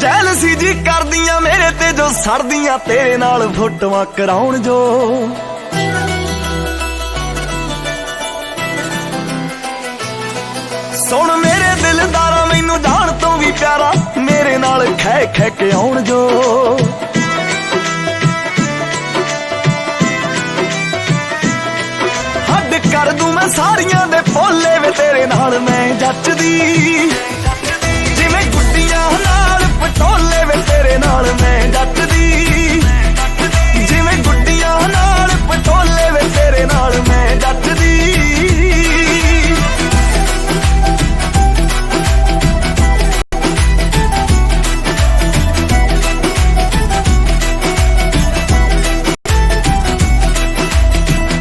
Jealousy ਜੀ ਕਰਦੀਆਂ ਮੇਰੇ ਤੇ ਜੋ ਸੜਦੀਆਂ ਤੇਰੇ ਨਾਲ ਫੋਟੋਆਂ ਕਰਾਉਣ ਜੋ। ਸੁਣ ਮੇਰੇ ਦਿਲਦਾਰਾ ਮੈਨੂੰ ਜਾਣ ਤੋਂ ਵੀ ਪਿਆਰਾ ਮੇਰੇ ਨਾਲ ਖਹਿ ਖਹਿ ਕੇ ਆਉਣ ਜੋ। ਹੱਦ ਕਰ ਦੂੰ ਮੈਂ ਸਾਰੀਆਂ ਦੇ ਭੋਲੇ ਵੇ ਤੇਰੇ ਨਾਲ ਮੈਂ ਜੱਚਦੀ। ਜਿਵੇਂ ਗੁੱਡੀਆਂ ਨਾਲ ਪਟੋਲੇ ਵੇ ਤੇਰੇ ਨਾਲ ਮੈਂ ਜੱਚਦੀ। ਜਿਵੇਂ ਗੁੱਡੀਆਂ ਨਾਲ ਪਟੋਲੇ ਵੇ ਤੇਰੇ ਨਾਲ ਮੈਂ ਜੱਚਦੀ।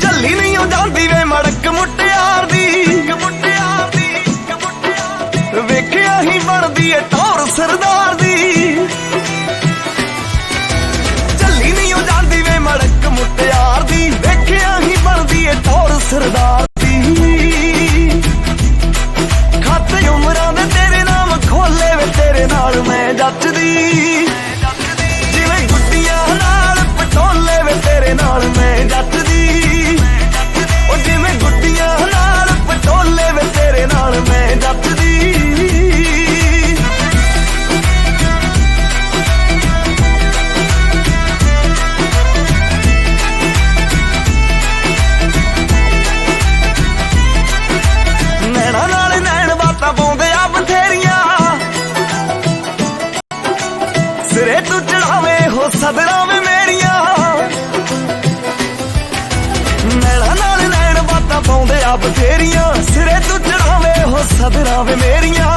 ਚੱਲੀ ਨਹੀਂ ਉਹ ਜਾਂਦੀ ਵੇ ਮੜਕ ਮੁਟਿਆਰ ਦੀ। ਵੇਖਿਆ ਹੀ ਬਣਦੀ ਏ ਟੌਰ ਸਰਦਾਰ ਦੀ। ਚੱਲੀ ਨਹੀਂ ਉਹ ਜਾਂਦੀ ਵੇ ਮੜਕ ਮੁਟਿਆਰ ਦੀ। ਵੇਖਿਆ ਹੀ ਬਣਦੀ ਏ ਟੌਰ ਸਰਦਾਰ ਦੀ। ਖਾਤੇ ਉਮਰਾਂ ਦੇ ਤੇਰੇ ਨਾਮ ਖੋਲੇ ਵੇ ਤੇਰੇ ਨਾਲ ਮੈਂ ਜੱਚਦੀ। ਜਿਵੇਂ ਗੁੱਡੀਆਂ ਨਾਲ ਪਟੋਲੇ ਵੇ ਤੇਰੇ ਨਾਲ ਮੈਂ ਜੱਚਦੀ। ਉਹ ਜਿਵੇਂ ਗੁੱਡੀਆਂ ਨਾਲ ਪਟੋਲੇ ਵੇ ਤੇਰੇ ਨਾਲ ਮੈਂ ਜੱਚਦੀ। ਨੈਣਾ ਨਾਲ ਨੈਣ ਬਾਤਾਂ ਪਾਉਂਦੇ ਆ ਬਥੇਰੀਆਂ। ਸਿਰੇ ਤੂੰ ਚੜਾਵੇ ਹੋ ਸਦਰਾਂ ਵੇ ਮੇਰੀਆਂ। ਨੈਣਾ ਨਾਲ ਨੈਣ ਬਾਤਾਂ ਪਾਉਂਦੇ ਆ ਬਥੇਰੀਆਂ। ਸਿਰੇ ਤੂੰ ਚੜਾਵੇ ਹੋ ਸਦਰਾਂ ਵੇ ਮੇਰੀਆਂ।